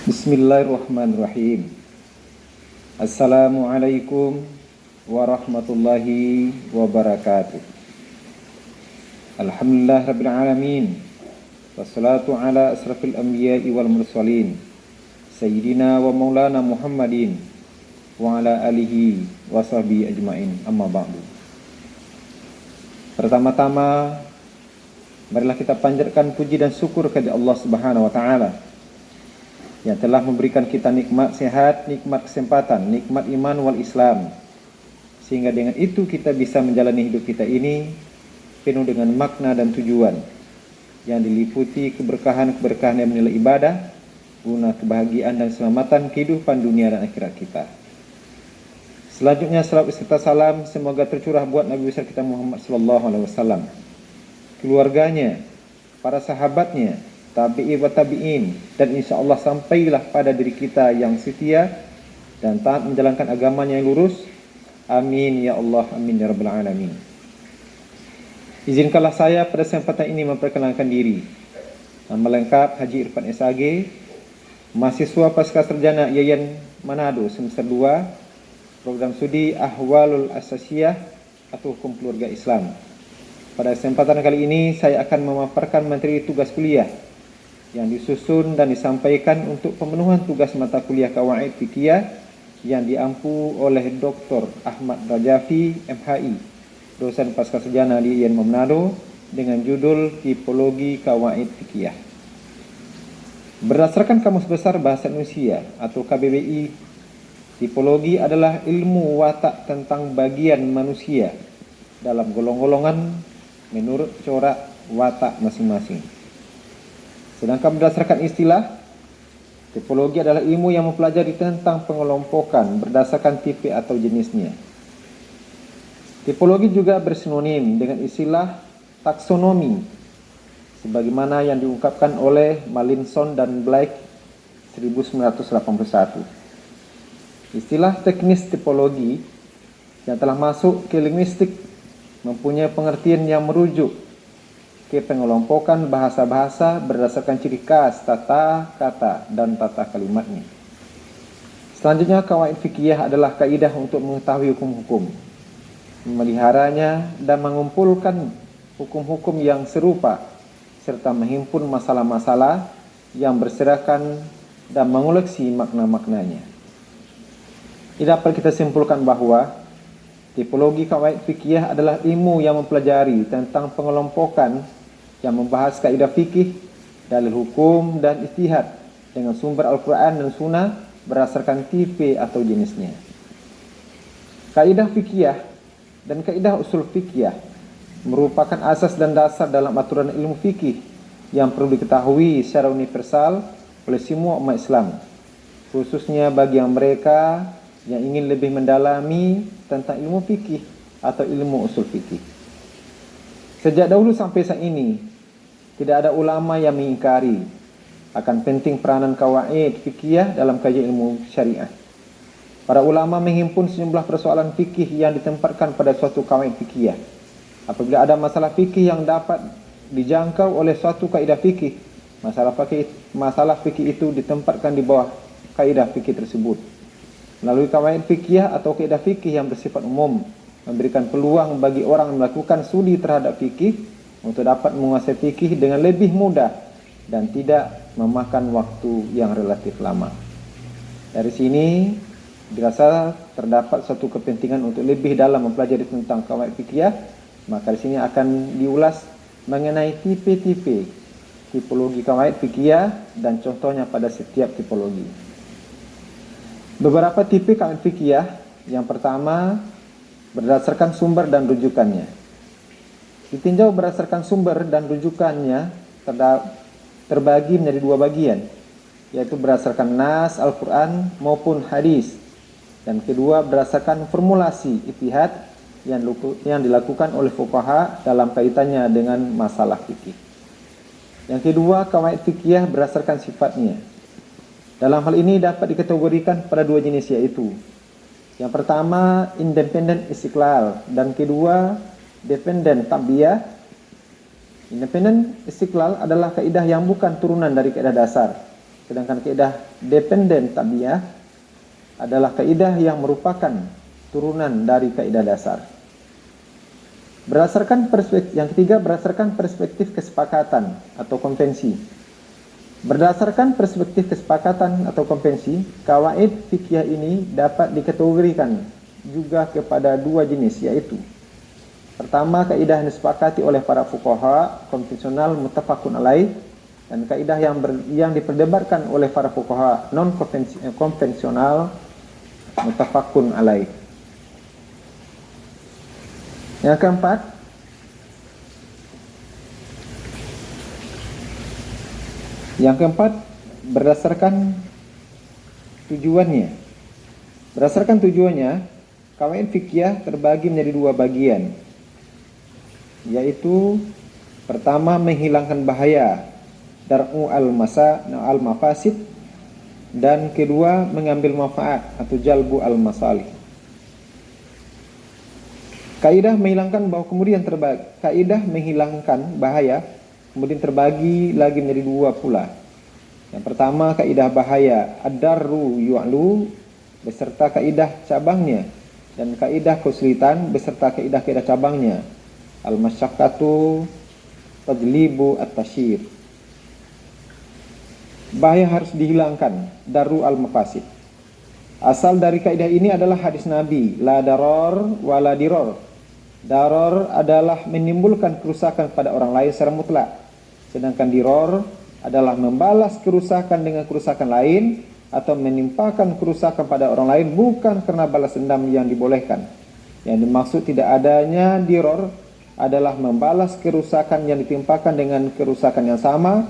Bismillahirrahmanirrahim. Assalamualaikum warahmatullahi wabarakatuh. Alhamdulillah rabbil alamin. Wassalatu ala asrafil anbiya'i wal mursalin. Sayyidina wa maulana Muhammadin wa ala alihi wa sahbihi ajmain. Amma ba'du. Pertama-tama, marilah kita panjatkan puji dan syukur kepada Allah Subhanahu wa taala yang telah memberikan kita nikmat sehat, nikmat kesempatan, nikmat iman wal Islam, sehingga dengan itu kita bisa menjalani hidup kita ini penuh dengan makna dan tujuan yang diliputi keberkahan-keberkahan yang menilai ibadah guna kebahagiaan dan keselamatan kehidupan dunia dan akhirat kita. Selanjutnya salawat serta salam semoga tercurah buat Nabi besar kita Muhammad sallallahu alaihi wasallam, keluarganya, para sahabatnya, tabi'i wa tabi'in, dan insya Allah sampailah pada diri kita yang setia dan taat menjalankan agamanya yang lurus. Amin ya Allah, amin ya rabbal alamin. Izinkanlah saya pada kesempatan ini memperkenalkan diri. Nama lengkap Haji Irfan SAG, mahasiswa pasca sarjana IAIN Manado semester 2, program studi Ahwalul Asasiyah atau Hukum Keluarga Islam. Pada kesempatan kali ini saya akan memaparkan materi tugas kuliah yang disusun dan disampaikan untuk pemenuhan tugas mata kuliah Qawaid Fiqhiyah yang diampu oleh Dr. Ahmad Rajafi MHI, dosen pasca sarjana di IAIN Manado, dengan judul Tipologi Qawaid Fiqhiyah. Berdasarkan Kamus Besar Bahasa Indonesia atau KBBI, tipologi adalah ilmu watak tentang bagian manusia dalam golong-golongan menurut corak watak masing-masing. Sedangkan berdasarkan istilah, tipologi adalah ilmu yang mempelajari tentang pengelompokan berdasarkan tipe atau jenisnya. Tipologi juga bersinonim dengan istilah taksonomi, sebagaimana yang diungkapkan oleh Mallinson dan Blake 1981. Istilah teknis tipologi yang telah masuk ke linguistik mempunyai pengertian yang merujuk ke pengelompokan bahasa-bahasa berdasarkan ciri khas tata kata dan tata kalimatnya. Selanjutnya, qawaid fikih adalah kaidah untuk mengetahui hukum-hukum, memeliharanya dan mengumpulkan hukum-hukum yang serupa, serta menghimpun masalah-masalah yang berserakan dan mengoleksi makna-maknanya. Ini dapat kita simpulkan bahwa tipologi qawaid fikih adalah ilmu yang mempelajari tentang pengelompokan yang membahas kaidah fikih, dalil hukum dan ijtihad dengan sumber Al-Quran dan Sunnah berdasarkan tipe atau jenisnya. Kaidah fikih dan kaidah usul fikih merupakan asas dan dasar dalam aturan ilmu fikih yang perlu diketahui secara universal oleh semua umat Islam, khususnya bagi yang mereka yang ingin lebih mendalami tentang ilmu fikih atau ilmu usul fikih. Sejak dahulu sampai saat ini, tidak ada ulama yang mengingkari akan penting peranan qawaid fikih dalam kajian ilmu syariah. Para ulama menghimpun sejumlah persoalan fikih yang ditempatkan pada suatu qawaid fikih. Apabila ada masalah fikih yang dapat dijangkau oleh suatu kaidah fikih, masalah fikih itu ditempatkan di bawah kaidah fikih tersebut. Melalui qawaid fikih atau kaidah fikih yang bersifat umum, memberikan peluang bagi orang melakukan studi terhadap fikih untuk dapat menguasai fikih dengan lebih mudah dan tidak memakan waktu yang relatif lama. Dari sini dirasa terdapat suatu kepentingan untuk lebih dalam mempelajari tentang qawaid fikih, maka di sini akan diulas mengenai tipe-tipe tipologi qawaid fikih dan contohnya pada setiap tipologi. Beberapa tipe qawaid fikih. Yang pertama, berdasarkan sumber dan rujukannya. Ditinjau berdasarkan sumber dan rujukannya terbagi menjadi dua bagian, yaitu berdasarkan nas Al-Quran maupun hadis, dan kedua berdasarkan formulasi ijtihad yang dilakukan oleh fuqaha dalam kaitannya dengan masalah fikih. Yang kedua, qawaid fikih berdasarkan sifatnya. Dalam hal ini dapat dikategorikan pada dua jenis, yaitu yang pertama independen istiqlal dan kedua dependen tabiah. Independen istiqlal adalah kaidah yang bukan turunan dari kaidah dasar, Sedangkan kaidah dependen tabiah adalah kaidah yang merupakan turunan dari kaidah dasar. Yang ketiga, berdasarkan perspektif kesepakatan atau konvensi. Berdasarkan perspektif kesepakatan atau konvensi, kawaid fikih ini dapat dikategorikan juga kepada dua jenis, yaitu pertama, kaidah yang disepakati oleh para fuqaha konvensional muttafaqun alaih, dan kaidah yang diperdebatkan oleh para fuqaha non konvensional muttafaqun alaih. Yang keempat, berdasarkan tujuannya. Berdasarkan tujuannya, kawaid fikih terbagi menjadi dua bagian, yaitu pertama, menghilangkan bahaya, dar'u al-mafasid, dan kedua, mengambil manfaat atau jalbu al-masalih. Kaidah menghilangkan bahaya kemudian terbagi lagi menjadi dua pula. Yang pertama, kaidah bahaya ad-darru yu'lu beserta kaidah cabangnya, dan kaidah kesulitan beserta kaidah cabangnya, al-masyaqqatu tajlibu at-tasyir. Bahaya harus dihilangkan, darru al-mafasid. Asal dari kaidah ini adalah hadis Nabi, la daror wa la diror. Daror adalah menimbulkan kerusakan pada orang lain secara mutlak, sedangkan diror adalah membalas kerusakan dengan kerusakan lain atau menimpakan kerusakan pada orang lain bukan karena balas dendam yang dibolehkan. Yang dimaksud tidak adanya diror adalah membalas kerusakan yang ditimpakan dengan kerusakan yang sama.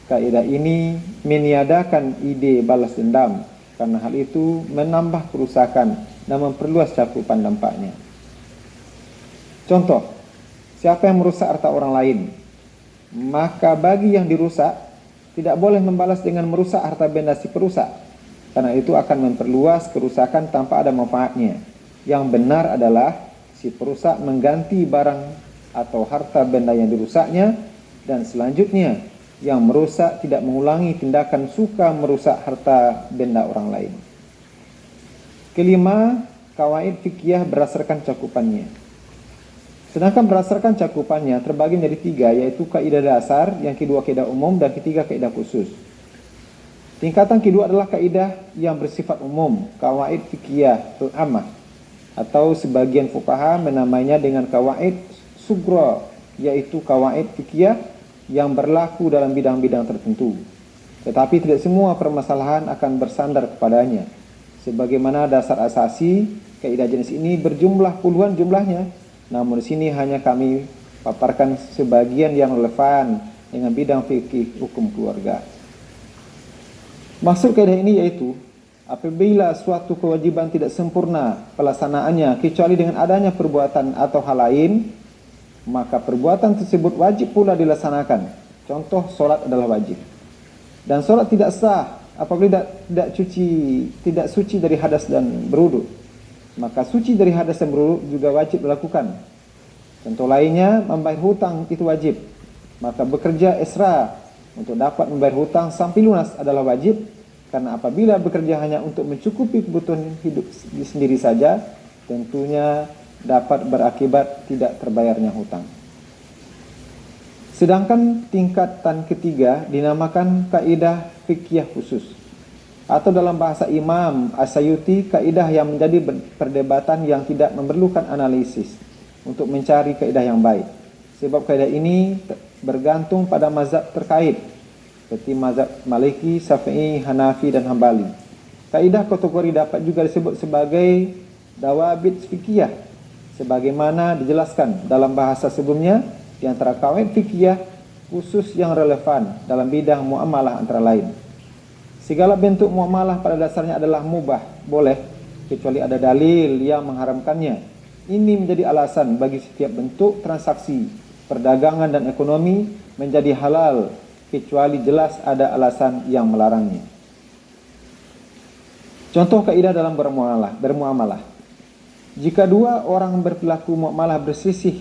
Kaidah ini meniadakan ide balas dendam, karena hal itu menambah kerusakan dan memperluas cakupan dampaknya. Contoh, siapa yang merusak harta orang lain, maka bagi yang dirusak tidak boleh membalas dengan merusak harta benda si perusak, karena itu akan memperluas kerusakan tanpa ada manfaatnya. Yang benar adalah si perusak mengganti barang atau harta benda yang dirusaknya, dan selanjutnya yang merusak tidak mengulangi tindakan suka merusak harta benda orang lain. Kelima, kawaid fikih berdasarkan cakupannya. Sedangkan berdasarkan cakupannya terbagi menjadi tiga, yaitu kaidah dasar, yang kedua kaidah umum, dan ketiga kaidah khusus. Tingkatan kedua adalah kaidah yang bersifat umum, kawaid fikih ammah, atau sebagian fuqaha menamainya dengan kawaid sughra, yaitu kawaid fikih yang berlaku dalam bidang-bidang tertentu. Tetapi tidak semua permasalahan akan bersandar kepadanya. Sebagaimana dasar asasi, kaidah jenis ini berjumlah puluhan jumlahnya. Namun di sini hanya kami paparkan sebagian yang relevan dengan bidang fikih hukum keluarga. Maksud kaidah ini yaitu apabila suatu kewajiban tidak sempurna pelaksanaannya kecuali dengan adanya perbuatan atau hal lain, maka perbuatan tersebut wajib pula dilaksanakan. Contoh, solat adalah wajib. Dan solat tidak sah apabila tidak suci dari hadas dan berwudu. Maka suci dari hadas dan berwudu juga wajib dilakukan. Contoh lainnya, membayar hutang itu wajib. Maka bekerja ekstra untuk dapat membayar hutang sampai lunas adalah wajib, karena apabila bekerja hanya untuk mencukupi kebutuhan hidup sendiri saja, tentunya dapat berakibat tidak terbayarnya hutang. Sedangkan tingkatan ketiga dinamakan kaidah fikih khusus, atau dalam bahasa Imam As-Sayuti, kaidah yang menjadi perdebatan yang tidak memerlukan analisis untuk mencari kaidah yang baik. Sebab kaidah ini bergantung pada mazhab terkait, seperti mazhab Maliki, Syafi'i, Hanafi, dan Hambali. Kaidah kategori dapat juga disebut sebagai dawabit fikih, sebagaimana dijelaskan dalam bahasa sebelumnya, di antara kawaid fikih khusus yang relevan dalam bidang muamalah antara lain. Segala bentuk muamalah pada dasarnya adalah mubah, boleh, kecuali ada dalil yang mengharamkannya. Ini menjadi alasan bagi setiap bentuk transaksi, perdagangan dan ekonomi menjadi halal, kecuali jelas ada alasan yang melarangnya. Contoh kaidah dalam bermuamalah. Jika dua orang berperilaku muamalah berselisih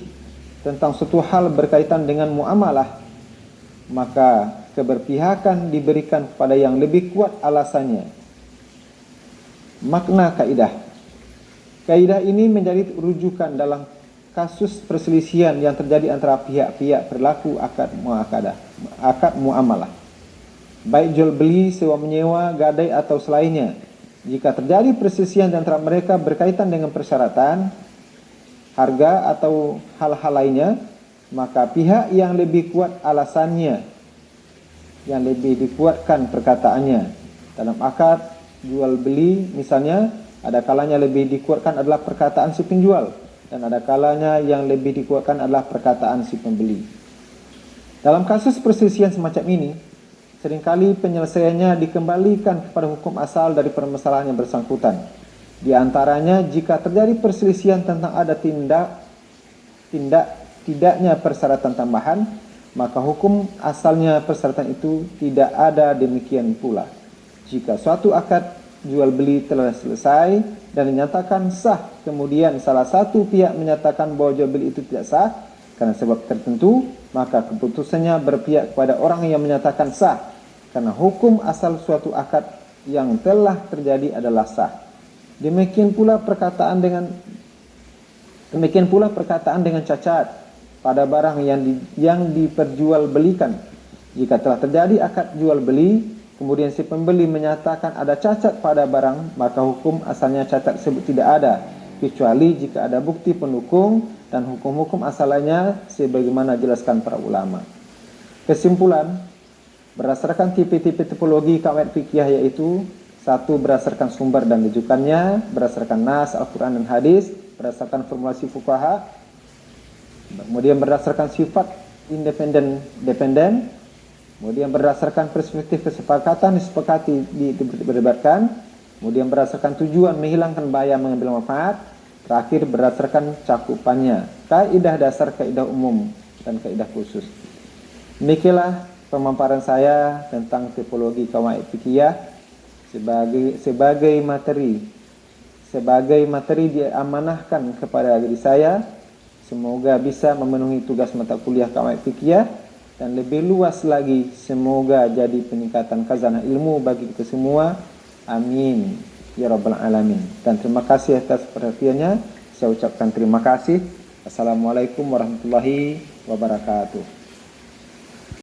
tentang suatu hal berkaitan dengan muamalah, maka keberpihakan diberikan kepada yang lebih kuat alasannya. Makna kaidah. Kaidah ini menjadi rujukan dalam kasus perselisihan yang terjadi antara pihak-pihak berlaku akad muamalah, baik jual beli, sewa menyewa, gadai atau selainnya. Jika terjadi perselisihan antara mereka berkaitan dengan persyaratan, harga atau hal-hal lainnya, maka pihak yang lebih kuat alasannya, yang lebih dikuatkan perkataannya. Dalam akad jual beli misalnya, ada kalanya lebih dikuatkan adalah perkataan si penjual, dan ada kalanya yang lebih dikuatkan adalah perkataan si pembeli. Dalam kasus perselisihan semacam ini, seringkali penyelesaiannya dikembalikan kepada hukum asal dari permasalahan yang bersangkutan. Di antaranya, jika terjadi perselisihan tentang ada tidaknya persyaratan tambahan, maka hukum asalnya persyaratan itu tidak ada. Demikian pula, jika suatu akad jual beli telah selesai dan dinyatakan sah, kemudian salah satu pihak menyatakan bahwa jual beli itu tidak sah karena sebab tertentu, maka keputusannya berpihak kepada orang yang menyatakan sah, karena hukum asal suatu akad yang telah terjadi adalah sah. Demikian pula perkataan dengan cacat pada barang yang diperjualbelikan. Jika telah terjadi akad jual beli, kemudian si pembeli menyatakan ada cacat pada barang, maka hukum asalnya cacat tersebut tidak ada, kecuali jika ada bukti pendukung, dan hukum-hukum asalnya sebagaimana jelaskan para ulama. Kesimpulan, berdasarkan tipe-tipe tipologi kawaid fikih, yaitu: 1. Berdasarkan sumber dan rujukannya, berdasarkan nas Al-Quran dan hadis, berdasarkan formulasi fuqaha, kemudian berdasarkan sifat independen, kemudian berdasarkan perspektif kesepakatan disepakati diperdebatkan, kemudian berdasarkan tujuan menghilangkan bahaya mengambil manfaat, terakhir berdasarkan cakupannya, kaidah dasar, kaidah umum, dan kaidah khusus. Demikianlah pemaparan saya tentang tipologi kawaid fikih sebagai materi diamanahkan kepada diri saya. Semoga bisa memenuhi tugas mata kuliah kawaid fikih, dan lebih luas lagi, semoga jadi peningkatan khazanah ilmu bagi kita semua. Amin ya rabbal alamin. Dan terima kasih atas perhatiannya. Saya ucapkan terima kasih. Assalamualaikum warahmatullahi wabarakatuh.